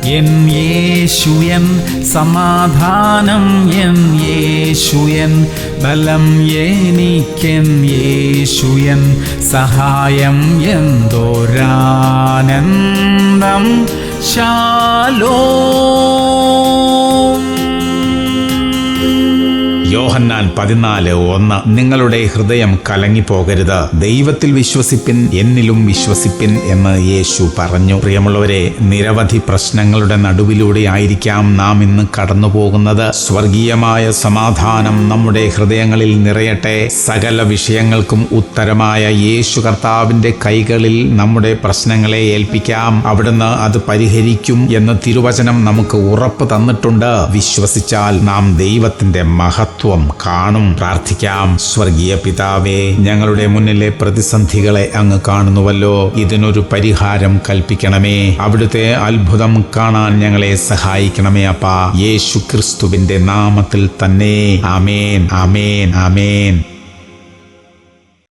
N യേശു N സമാധാനം, N യേശു N ബലം, എനിക്കെൻ യേശു N സഹായം, എന്തോരാനന്ദം. ശാലോം. യോഹന്നാൻ 14:1. നിങ്ങളുടെ ഹൃദയം കലങ്ങിപ്പോകരുത്, ദൈവത്തിൽ വിശ്വസിപ്പിൻ, എന്നിലും വിശ്വസിപ്പിൻ എന്ന് യേശു പറഞ്ഞു. പ്രിയമുള്ളവരെ, നിരവധി പ്രശ്നങ്ങളുടെ നടുവിലൂടെ ആയിരിക്കാം നാം ഇന്ന് കടന്നു പോകുന്നത്. സ്വർഗീയമായ സമാധാനം നമ്മുടെ ഹൃദയങ്ങളിൽ നിറയട്ടെ. സകല വിഷയങ്ങൾക്കും ഉത്തരമായ യേശു കർത്താവിന്റെ കൈകളിൽ നമ്മുടെ പ്രശ്നങ്ങളെ ഏൽപ്പിക്കാം. അവിടുന്ന് അത് പരിഹരിക്കും എന്ന് തിരുവചനം നമുക്ക് ഉറപ്പ് തന്നിട്ടുണ്ട്. വിശ്വസിച്ചാൽ നാം ദൈവത്തിന്റെ മഹത്വം കാണും. പ്രാർത്ഥിക്കാം. സ്വർഗീയ പിതാവേ, ഞങ്ങളുടെ മുന്നിലെ പ്രതിസന്ധികളെ അങ്ങ് കാണുന്നുവല്ലോ. ഇതിനൊരു പരിഹാരം കൽപ്പിക്കണമേ. അവിടുത്തെ അത്ഭുതം കാണാൻ ഞങ്ങളെ സഹായിക്കണമേ അപ്പാ. യേശു ക്രിസ്തുവിന്റെ നാമത്തിൽ തന്നെ. ആമേൻ, ആമേൻ, ആമേൻ.